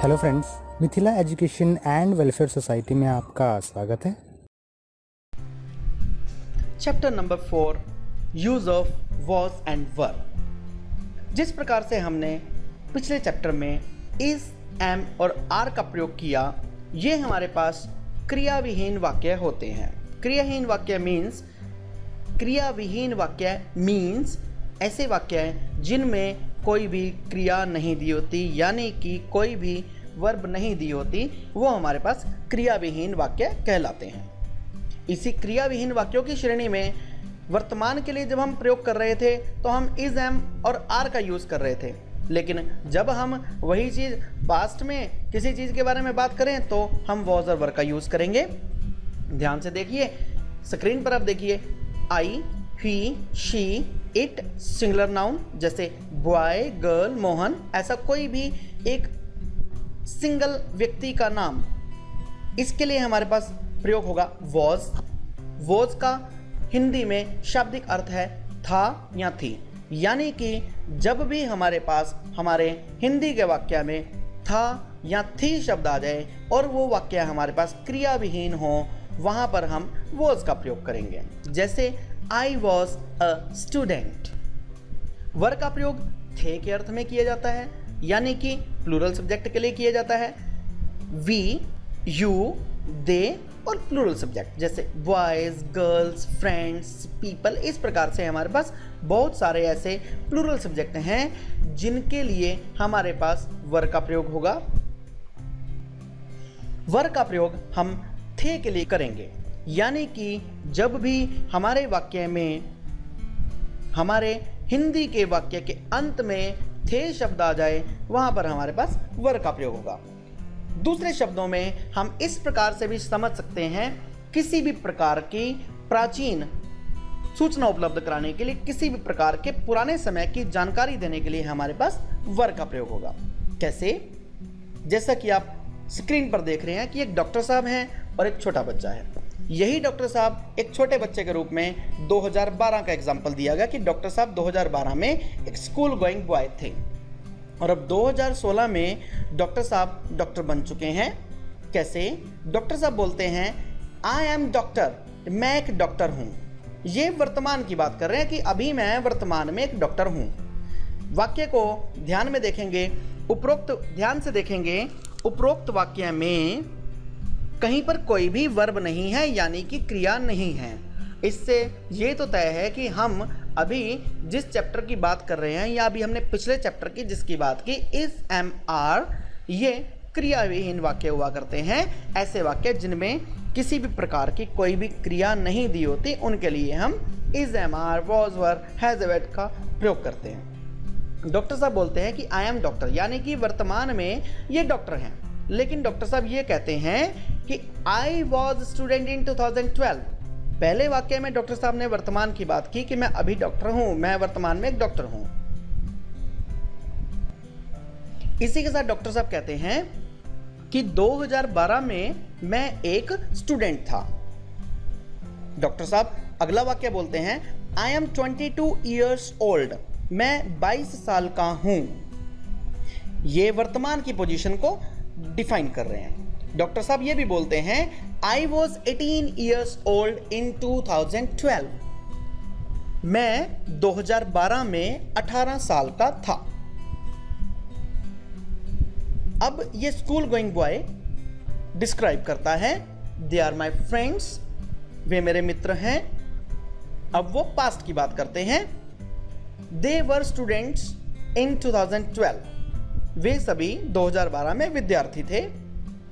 Hello friends, Mithila education and welfare society में आपका स्वागत है। Chapter number 4 use of was and were. जिस प्रकार से हमने पिछले चैप्टर में इज, एम और आर का प्रयोग किया, ये हमारे पास क्रियाविहीन वाक्य होते हैं। क्रियाविहीन वाक्य मीन्स ऐसे वाक्य हैं जिनमें कोई भी क्रिया नहीं दी होती, यानी कि कोई भी वर्ब नहीं दी होती, वो हमारे पास क्रियाविहीन वाक्य कहलाते हैं। इसी क्रियाविहीन वाक्यों की श्रेणी में वर्तमान के लिए जब हम प्रयोग कर रहे थे तो हम इज, एम और आर का यूज़ कर रहे थे, लेकिन जब हम वही चीज़ पास्ट में किसी चीज़ के बारे में बात करें तो हम वॉज और वर का यूज़ करेंगे। ध्यान से देखिए, स्क्रीन पर आप देखिए, आई, ही, शी, इट सिंगुलर नाउन जैसे बॉय, गर्ल, मोहन, ऐसा कोई भी एक सिंगल व्यक्ति का नाम, इसके लिए हमारे पास प्रयोग होगा वॉज। वॉज का हिंदी में शाब्दिक अर्थ है था या थी, यानी कि जब भी हमारे पास हमारे हिंदी के वाक्य में था या थी शब्द आ जाए और वो वाक्य हमारे पास क्रियाविहीन हो, वहाँ पर हम वॉज का प्रयोग करेंगे। जैसे आई वॉज अ स्टूडेंट। वर का प्रयोग थे के अर्थ में किया जाता है, यानी कि प्लूरल सब्जेक्ट के लिए किया जाता है। वी, यू, दे और प्लूरल सब्जेक्ट जैसे बॉयज, गर्ल्स, फ्रेंड्स, पीपल। इस प्रकार से हमारे पास बहुत सारे ऐसे प्लूरल सब्जेक्ट हैं जिनके लिए हमारे पास वर का प्रयोग होगा। वर का प्रयोग हम थे के लिए करेंगे, यानी कि जब भी हमारे वाक्य में, हमारे हिंदी के वाक्य के अंत में थे शब्द आ जाए, वहां पर हमारे पास वर का प्रयोग होगा। दूसरे शब्दों में हम इस प्रकार से भी समझ सकते हैं, किसी भी प्रकार की प्राचीन सूचना उपलब्ध कराने के लिए, किसी भी प्रकार के पुराने समय की जानकारी देने के लिए हमारे पास वर का प्रयोग होगा। कैसे? जैसा कि आप स्क्रीन पर देख रहे हैं कि एक डॉक्टर साहब हैं और एक छोटा बच्चा है। यही डॉक्टर साहब एक छोटे बच्चे के रूप में 2012 का एग्जाम्पल दिया गया कि डॉक्टर साहब 2012 में एक स्कूल गोइंग बॉय थे और अब 2016 में डॉक्टर साहब डॉक्टर बन चुके हैं। कैसे? डॉक्टर साहब बोलते हैं आई एम डॉक्टर, मैं एक डॉक्टर हूँ। ये वर्तमान की बात कर रहे हैं कि अभी मैं वर्तमान में एक डॉक्टर हूँ। वाक्य को ध्यान में देखेंगे, ध्यान से देखेंगे, उपरोक्त वाक्य में कहीं पर कोई भी वर्ब नहीं है, यानी कि क्रिया नहीं है। इससे ये तो तय है कि हम अभी जिस चैप्टर की बात कर रहे हैं, या अभी हमने पिछले चैप्टर की जिसकी बात की इज, एम, आर, ये क्रियाविहीन वाक्य हुआ करते हैं। ऐसे वाक्य जिनमें किसी भी प्रकार की कोई भी क्रिया नहीं दी होती, उनके लिए हम is, am, are, was, were, has, had का प्रयोग करते हैं। डॉक्टर साहब बोलते हैं कि आई एम डॉक्टर, यानी कि वर्तमान में ये डॉक्टर हैं, लेकिन डॉक्टर साहब ये कहते हैं कि आई वॉज स्टूडेंट इन 2012। पहले वाक्य में डॉक्टर साहब ने वर्तमान की बात की कि मैं अभी डॉक्टर हूं, मैं वर्तमान में एक डॉक्टर हूं। इसी के साथ डॉक्टर साहब कहते हैं कि 2012 में मैं एक स्टूडेंट था। डॉक्टर साहब अगला वाक्य बोलते हैं आई एम 22 ईयर्स ओल्ड, मैं 22 साल का हूं। ये वर्तमान की पोजीशन को डिफाइन कर रहे हैं। डॉक्टर साहब ये भी बोलते हैं I was 18 years old in 2012, मैं 2012 में 18 साल का था। अब ये स्कूल गोइंग बॉय डिस्क्राइब करता है दे आर माई फ्रेंड्स, वे मेरे मित्र हैं। अब वो पास्ट की बात करते हैं, दे वर स्टूडेंट्स इन 2012, वे सभी 2012 में विद्यार्थी थे।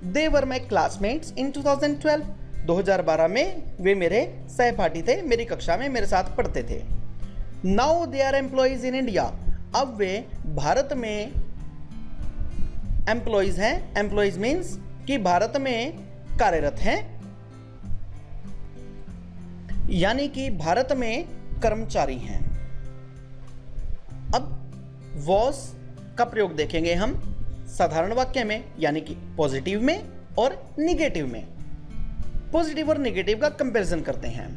दे वर माई क्लासमेट्स इन 2012, 2012 में वे मेरे सहपाठी थे, मेरी कक्षा में मेरे साथ पढ़ते थे। Now they are employees in India, अब वे भारत में एम्प्लॉइज हैं। एम्प्लॉइज मीन्स कि भारत में कार्यरत हैं, यानी कि भारत में कर्मचारी हैं। अब वॉज का प्रयोग देखेंगे हम साधारण वाक्य में, यानी कि पॉजिटिव में और निगेटिव में। पॉजिटिव और निगेटिव का कंपैरिजन करते हैं।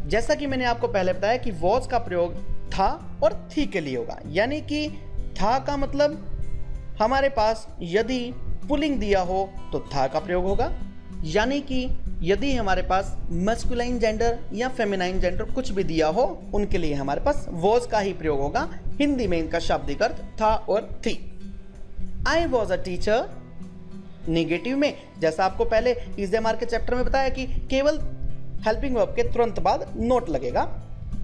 जैसा कि मैंने आपको पहले बताया कि वॉज का प्रयोग था और थी के लिए होगा, यानी कि था का मतलब हमारे पास यदि पुलिंग दिया हो तो था का प्रयोग होगा, यानी कि यदि हमारे पास मस्कुलाइन जेंडर या फेमिनाइन जेंडर कुछ भी दिया हो उनके लिए हमारे पास वॉज का ही प्रयोग होगा। हिंदी में इनका शाब्दिक अर्थ था और थी। I was a teacher, negative में जैसा आपको पहले इज़ेमार के चैप्टर में बताया कि केवल हेल्पिंग वर्ब के तुरंत बाद नोट लगेगा।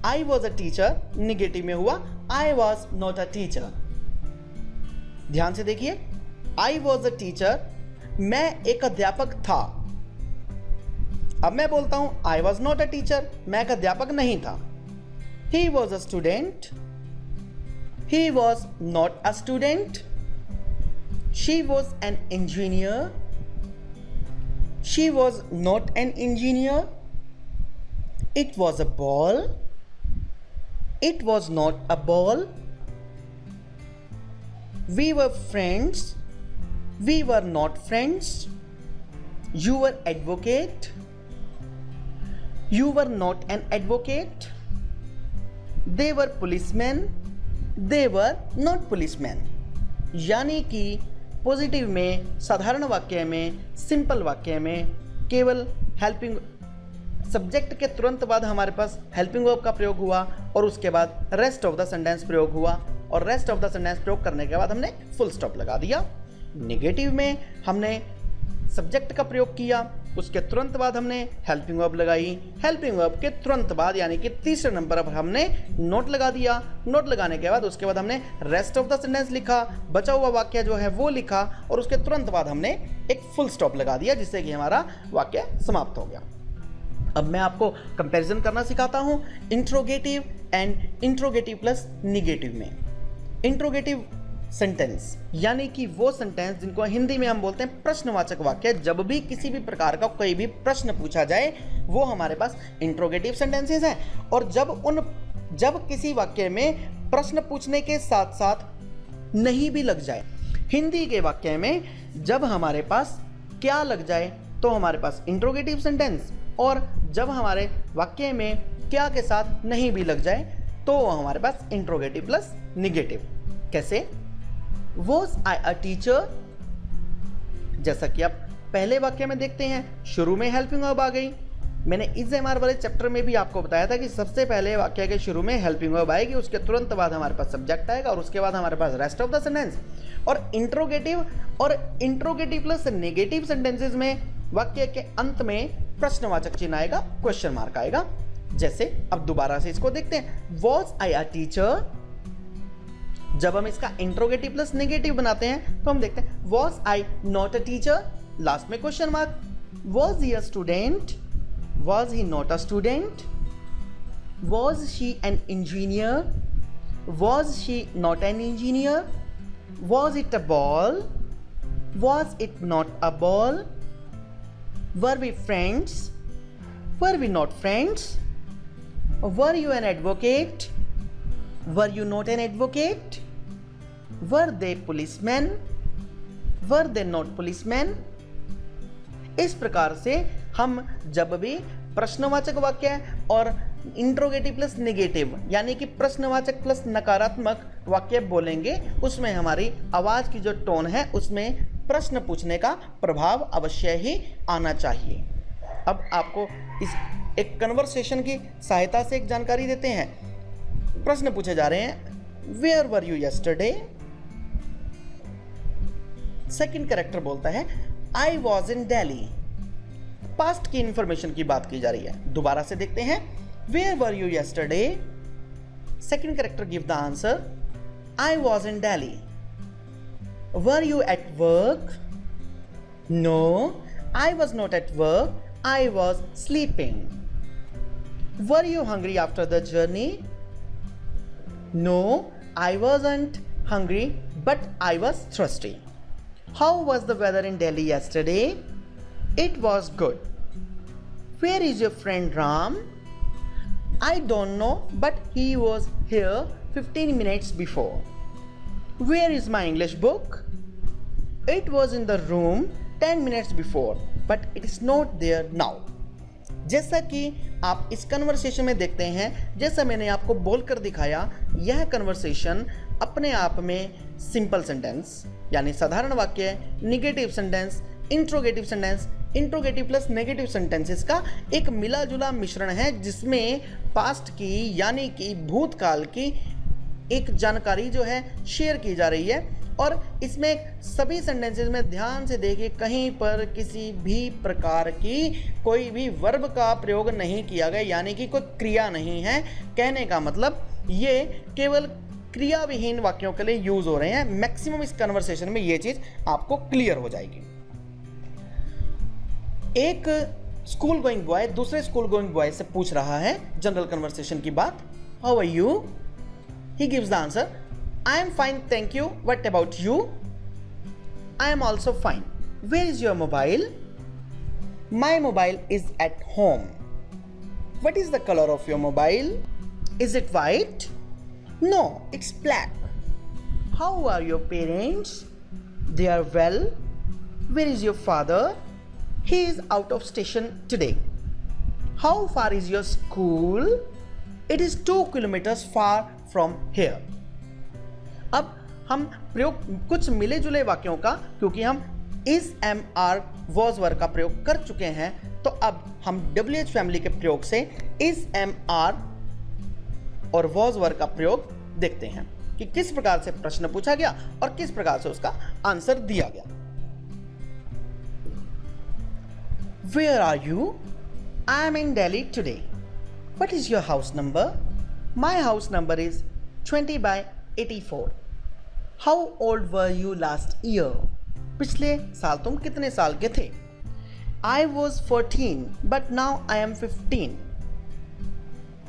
I was a teacher negative में हुआ I was not a teacher. ध्यान से देखिए, आई वॉज अ टीचर, मैं एक अध्यापक था। अब मैं बोलता हूं I was not a teacher, मैं एक अध्यापक नहीं था। He was a student, he was not a student. She was an engineer, she was not an engineer. It was a ball, it was not a ball. We were friends, we were not friends. You were advocate, you were not an advocate. They were policemen, they were not policemen. यानी कि positive में, साधारण वाक्य में, simple वाक्य में केवल helping subject के तुरंत बाद हमारे पास हेल्पिंग वर्ब का प्रयोग हुआ और उसके बाद रेस्ट ऑफ द सेंटेंस प्रयोग हुआ और रेस्ट ऑफ द सेंटेंस प्रयोग करने के बाद हमने फुल स्टॉप लगा दिया। नेगेटिव में हमने सब्जेक्ट का प्रयोग किया, उसके तुरंत बाद हमने हेल्पिंग वर्ब लगाई, हेल्पिंग वर्ब के तुरंत बाद यानी कि तीसरे नंबर पर हमने नोट लगा दिया। नोट लगाने के बाद उसके बाद हमने रेस्ट ऑफ द सेंटेंस लिखा, बचा हुआ वाक्य जो है वो लिखा और उसके तुरंत बाद हमने एक फुल स्टॉप लगा दिया जिससे कि हमारा वाक्य समाप्त हो गया। अब मैं आपको कंपैरिजन करना सिखाता हूं interrogative and interrogative plus negative में। इंट्रोगेटिव सेंटेंस यानी कि वो सेंटेंस जिनको हिंदी में हम बोलते हैं प्रश्नवाचक वाक्य। जब भी किसी भी प्रकार का कोई भी प्रश्न पूछा जाए वो हमारे पास इंट्रोगेटिव सेंटेंसेस हैं। और जब किसी वाक्य में प्रश्न पूछने के साथ साथ नहीं भी लग जाए, हिंदी के वाक्य में जब हमारे पास क्या लग जाए तो हमारे पास इंट्रोगेटिव सेंटेंस, और जब हमारे वाक्य में क्या के साथ नहीं भी लग जाए तो हमारे पास इंट्रोगेटिव प्लस निगेटिव। कैसे? वॉज आई अ टीचर, जैसा कि आप पहले वाक्य में देखते हैं शुरू में हेल्पिंग वर्ब आ गई। मैंने इज़-एम-आर वाले चैप्टर में भी आपको बताया था कि सबसे पहले वाक्य के शुरू में हेल्पिंग वर्ब आएगी, उसके तुरंत बाद हमारे पास सब्जेक्ट आएगा और उसके बाद हमारे पास रेस्ट ऑफ द सेंटेंस। और इंट्रोगेटिव प्लस नेगेटिव सेंटेंसेस में वाक्य के अंत में प्रश्नवाचक चिन्ह आएगा, क्वेश्चन मार्क आएगा। जैसे अब दोबारा से इसको देखते हैं, वॉज आई अ टीचर। जब हम इसका इंट्रोगेटिव प्लस नेगेटिव बनाते हैं तो हम देखते हैं was I not a teacher, last में question mark. Was he a student, was he not a student. Was she an engineer, was she not an engineer. Was it a ball, was it not a ball. Were we friends? Were we not friends? Were you an advocate? Were you not an advocate? Were they policemen? Were they not policemen? इस प्रकार से हम जब भी प्रश्नवाचक वाक्य और interrogative plus negative यानी कि प्रश्नवाचक प्लस नकारात्मक वाक्य बोलेंगे, उसमें हमारी आवाज की जो टोन है उसमें प्रश्न पूछने का प्रभाव अवश्य ही आना चाहिए। अब आपको इस एक कन्वर्सेशन की सहायता से एक जानकारी देते हैं। प्रश्न पूछे जा रहे हैं, where were you yesterday. Second character बोलता है I was in Delhi. Past की इंफॉर्मेशन की बात की जा रही है। दोबारा से देखते हैं, where were you yesterday. Second character give the answer, I was in Delhi. Were you at work? No, I was not at work. I was sleeping. Were you hungry after the journey? No, I wasn't hungry, but I was thirsty. How was the weather in Delhi yesterday? It was good. Where is your friend Ram? I don't know, but he was here 15 minutes before. Where is my English book? It was in the room 10 minutes before, but it is not there now. जैसा कि आप इस conversation में देखते हैं, जैसा मैंने आपको बोलकर दिखाया, यह कन्वर्सेशन अपने आप में सिंपल सेंटेंस यानी साधारण वाक्य, negative sentence, interrogative sentence, interrogative plus negative sentences का एक मिला जुला मिश्रण है, जिसमें पास्ट की यानी कि भूतकाल की एक जानकारी जो है शेयर की जा रही है। और इसमें सभी सेंटेंसेस में ध्यान से देखिए, कहीं पर किसी भी प्रकार की कोई भी वर्ब का प्रयोग नहीं किया गया, यानी कि कोई क्रिया नहीं है। कहने का मतलब ये केवल क्रिया विहीन वाक्यों के लिए यूज हो रहे हैं। मैक्सिमम इस कन्वर्सेशन में ये चीज आपको क्लियर हो जाएगी। एक स्कूल गोइंग बॉय दूसरे स्कूल गोइंग बॉय से पूछ रहा है जनरल कन्वर्सेशन की बात, how are you? He gives the answer, I am fine, thank you. What about you? I am also fine. Where is your mobile? My mobile is at home. What is the color of your mobile? Is it white? No, it's black. How are your parents? They are well. Where is your father? He is out of station today. How far is your school? It is 2 kilometers far from here. अब हम प्रयोग कुछ मिले जुले वाक्यों का, क्योंकि हम इज, एम, आर, वॉज, वर का प्रयोग कर चुके हैं, तो अब हम WH फैमिली के प्रयोग से इज, एम, आर और वॉज, वर का प्रयोग देखते हैं कि किस प्रकार से प्रश्न पूछा गया और किस प्रकार से उसका आंसर दिया गया। Where are you? I am in Delhi today. What is your house number? My house number is 20/84. How old were you last year? पिछले साल तुम कितने साल के थे? I was 14, but now I am 15.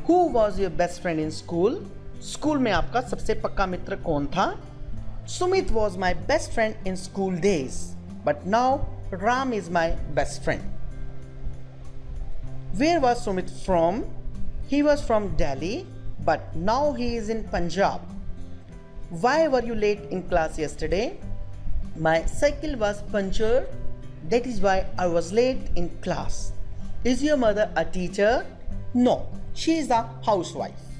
Who was your best friend in school? School में आपका सबसे पक्का मित्र कौन था? Sumit was my best friend in school days, but now Ram is my best friend. Where was Sumit from? He was from Delhi, but now he is in Punjab. Why were you late in class yesterday? My cycle was punctured. That is why I was late in class. Is your mother a teacher? No, she is a housewife.